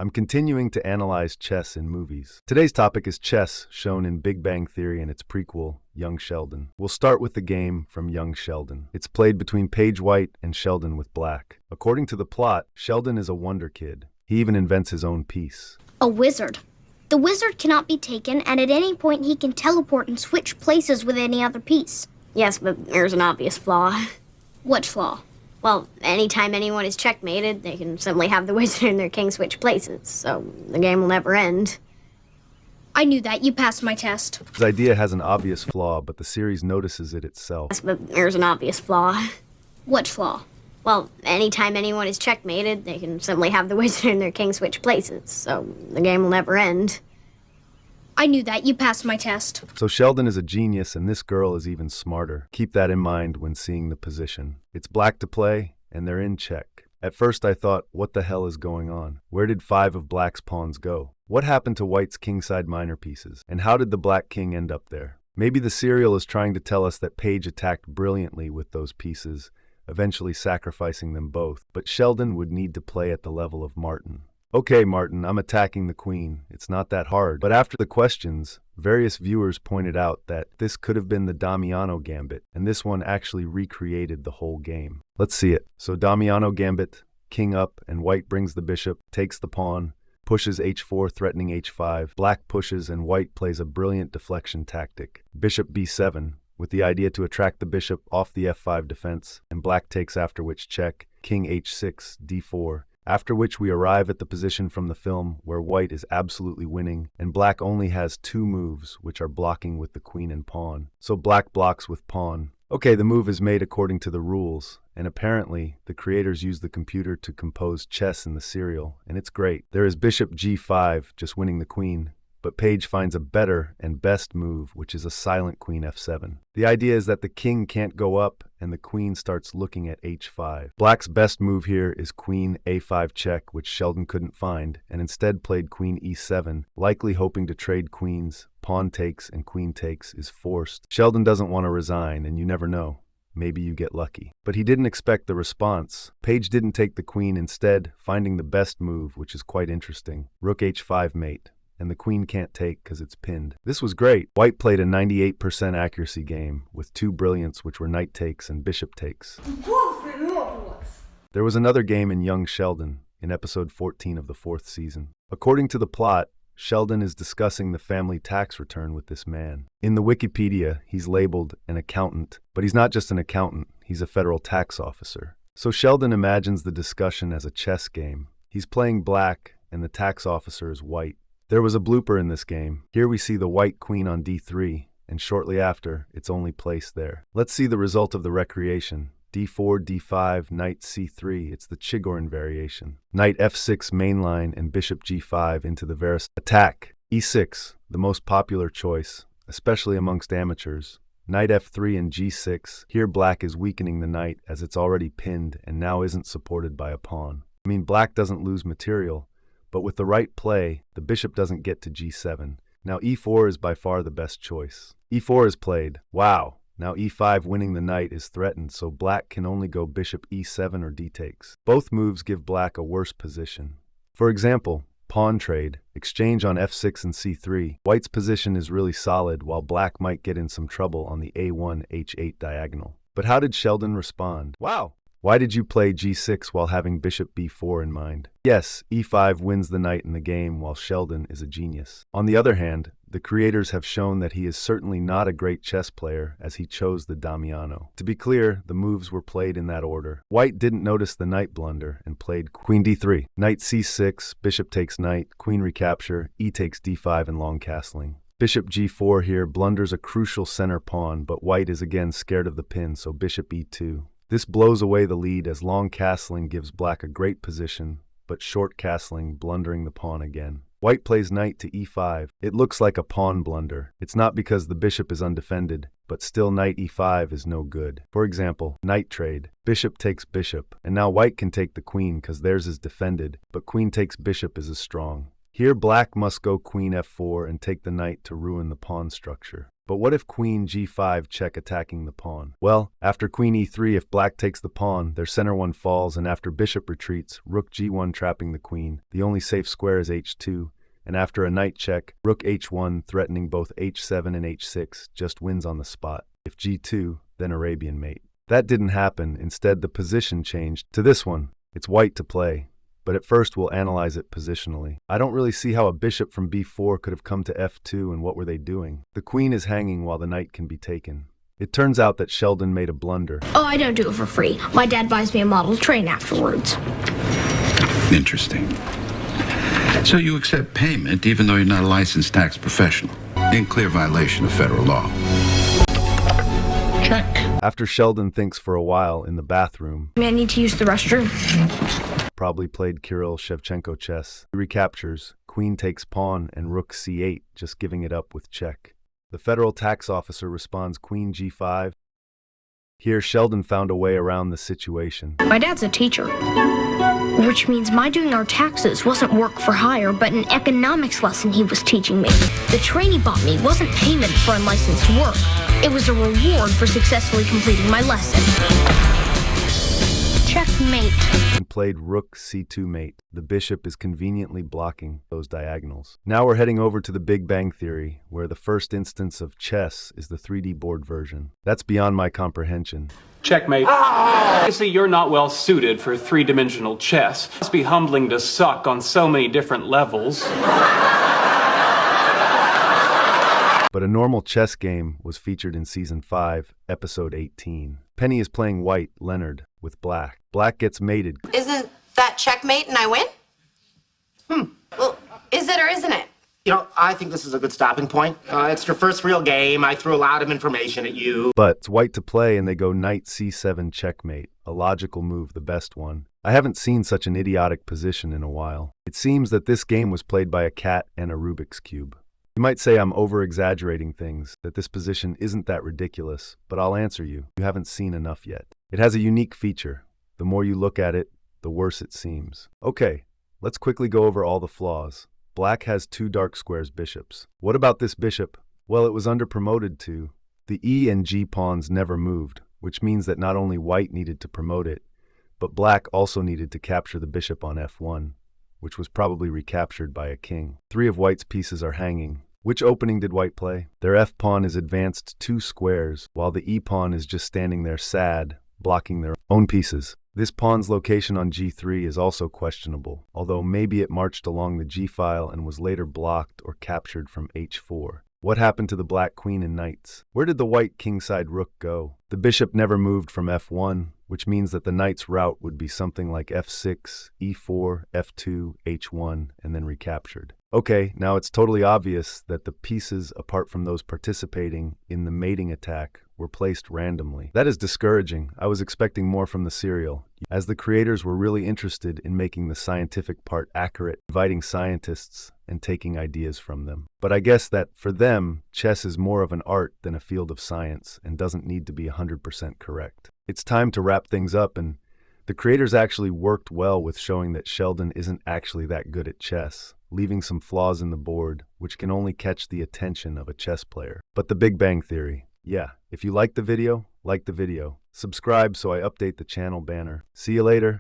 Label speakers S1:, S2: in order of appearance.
S1: I'm continuing to analyze chess in movies. Today's topic is chess, shown in Big Bang Theory and its prequel, Young Sheldon. We'll start with the game from Young Sheldon. It's played between Paige White and Sheldon with black. According to the plot, Sheldon is a wonder kid. He even invents his own piece.
S2: A wizard. The wizard cannot be taken, and at any point he can teleport and switch places with any other piece.
S3: Yes, but there's an obvious flaw.
S2: What flaw?
S3: Well, anytime anyone is checkmated, they can simply have the wizard and their king switch places, so the game will never end.
S2: I knew that. You passed my test.
S1: His idea has an obvious flaw, but the series notices it itself.
S3: Yes, but there's an obvious flaw.
S2: What flaw?
S3: Well, anytime anyone is checkmated, they can simply have the wizard and their king switch places, so the game will never end.
S2: I knew that. You passed my test.
S1: So Sheldon is a genius, and this girl is even smarter. Keep that in mind when seeing the position. It's black to play, and they're in check. At first I thought, what the hell is going on? Where did 5 of black's pawns go? What happened to white's kingside minor pieces? And how did the black king end up there? Maybe the serial is trying to tell us that Paige attacked brilliantly with those pieces, eventually sacrificing them both, but Sheldon would need to play at the level of Martin. Okay, Martin, I'm attacking the queen. It's not that hard. But after the questions, various viewers pointed out that this could have been the Damiano Gambit, and this one actually recreated the whole game. Let's see it. So Damiano Gambit, king up, and white brings the bishop, takes the pawn, pushes h4 threatening h5, black pushes and white plays a brilliant deflection tactic. Bishop b7, with the idea to attract the bishop off the f5 defense, and black takes, after which check, king h6, d4, after which we arrive at the position from the film where white is absolutely winning, and black only has 2 moves, which are blocking with the queen and pawn. So black blocks with pawn. Okay, the move is made according to the rules, and apparently the creators use the computer to compose chess in the serial, and it's great. There is bishop g5, just winning the queen, but Paige finds a better and best move, which is a silent queen f7. The idea is that the king can't go up and the queen starts looking at h5. Black's best move here is queen a5 check, which Sheldon couldn't find, and instead played queen e7, likely hoping to trade queens. Pawn takes and queen takes is forced. Sheldon doesn't want to resign, and you never know. Maybe you get lucky. But he didn't expect the response. Paige didn't take the queen, instead finding the best move, which is quite interesting. Rook h5 mate. And the queen can't take because it's pinned. This was great. White played a 98% accuracy game with 2 brilliants, which were knight takes and bishop takes. There was another game in Young Sheldon in episode 14 of the 4th season. According to the plot, Sheldon is discussing the family tax return with this man. In the Wikipedia, he's labeled an accountant, but he's not just an accountant, he's a federal tax officer. So Sheldon imagines the discussion as a chess game. He's playing black and the tax officer is white. There was a blooper in this game. Here we see the white queen on d3, and shortly after, it's only placed there. Let's see the result of the recreation. d4, d5, knight c3, it's the Chigorin variation. Knight f6 mainline and bishop g5 into the Varus. Attack. e6, the most popular choice, especially amongst amateurs. Knight f3 and g6, here black is weakening the knight as it's already pinned and now isn't supported by a pawn. I mean, black doesn't lose material, but with the right play, the bishop doesn't get to g7. Now e4 is by far the best choice. e4 is played. Wow! Now e5 winning the knight is threatened, so black can only go bishop e7 or d takes. Both moves give black a worse position. For example, pawn trade, exchange on f6 and c3. White's position is really solid, while black might get in some trouble on the a1, h8 diagonal. But how did Sheldon respond? Wow! Why did you play g6 while having bishop b4 in mind? Yes, e5 wins the knight in the game while Sheldon is a genius. On the other hand, the creators have shown that he is certainly not a great chess player as he chose the Damiano. To be clear, the moves were played in that order. White didn't notice the knight blunder and played queen d3, knight c6, bishop takes knight, queen recapture, e takes d5 and long castling. Bishop g4 here blunders a crucial center pawn, but white is again scared of the pin, so bishop e2. This blows away the lead as long castling gives black a great position, but short castling blundering the pawn again. White plays knight to e5. It looks like a pawn blunder. It's not because the bishop is undefended, but still knight e5 is no good. For example, knight trade. Bishop takes bishop, and now white can take the queen because theirs is defended, but queen takes bishop is as strong. Here black must go queen f4 and take the knight to ruin the pawn structure. But what if queen g5 check attacking the pawn? Well, after queen e3, if black takes the pawn, their center one falls, and after bishop retreats, rook g1 trapping the queen. The only safe square is h2, and after a knight check, rook h1 threatening both h7 and h6 just wins on the spot. If g2, then Arabian mate. That didn't happen. Instead, the position changed to this one. It's white to play, but at first we'll analyze it positionally. I don't really see how a bishop from b4 could have come to f2, and what were they doing? The queen is hanging while the knight can be taken. It turns out that Sheldon made a blunder.
S4: Oh, I don't do it for free. My dad buys me a model train afterwards.
S5: Interesting. So you accept payment even though you're not a licensed tax professional, in clear violation of federal law. Check.
S1: After Sheldon thinks for a while in the bathroom,
S4: May I need to use the restroom?
S1: probably played Kirill Shevchenko chess. He recaptures, queen takes pawn, and rook c8, just giving it up with check. The federal tax officer responds queen g5. Here, Sheldon found a way around the situation.
S4: My dad's a teacher, which means my doing our taxes wasn't work for hire, but an economics lesson he was teaching me. The train he bought me wasn't payment for unlicensed work. It was a reward for successfully completing my lesson. Checkmate.
S1: And played rook c2 mate. The bishop is conveniently blocking those diagonals. Now we're heading over to the Big Bang Theory, where the first instance of chess is the 3D board version. That's beyond my comprehension.
S6: Checkmate. Obviously, you're not well suited for three-dimensional chess. It must be humbling to suck on so many different levels.
S1: But a normal chess game was featured in Season 5, Episode 18. Penny is playing white, Leonard, with black. Black gets mated.
S7: Isn't that checkmate and I win? Well, is it or isn't it?
S8: You know, I think this is a good stopping point. It's your first real game. I threw a lot of information at you.
S1: But it's white to play, and they go knight c7 checkmate. A logical move, the best one. I haven't seen such an idiotic position in a while. It seems that this game was played by a cat and a Rubik's Cube. You might say I'm over-exaggerating things, that this position isn't that ridiculous, but I'll answer you. You haven't seen enough yet. It has a unique feature. The more you look at it, the worse it seems. Okay, let's quickly go over all the flaws. Black has two dark squares bishops. What about this bishop? Well, it was under-promoted to. The E and G pawns never moved, which means that not only white needed to promote it, but black also needed to capture the bishop on f1, which was probably recaptured by a king. Three of white's pieces are hanging. Which opening did white play? Their f-pawn is advanced 2 squares, while the e-pawn is just standing there sad, blocking their own pieces. This pawn's location on g3 is also questionable, although maybe it marched along the g-file and was later blocked or captured from h4. What happened to the black queen and knights? Where did the white kingside rook go? The bishop never moved from f1, which means that the knight's route would be something like f6, e4, f2, h1, and then recaptured. Okay, now it's totally obvious that the pieces, apart from those participating in the mating attack, were placed randomly. That is discouraging. I was expecting more from the serial, as the creators were really interested in making the scientific part accurate, inviting scientists and taking ideas from them. But I guess that, for them, chess is more of an art than a field of science and doesn't need to be 100% correct. It's time to wrap things up, and the creators actually worked well with showing that Sheldon isn't actually that good at chess, leaving some flaws in the board, which can only catch the attention of a chess player. But the Big Bang Theory. Yeah, if you like the video, like the video. Subscribe so I update the channel banner. See you later.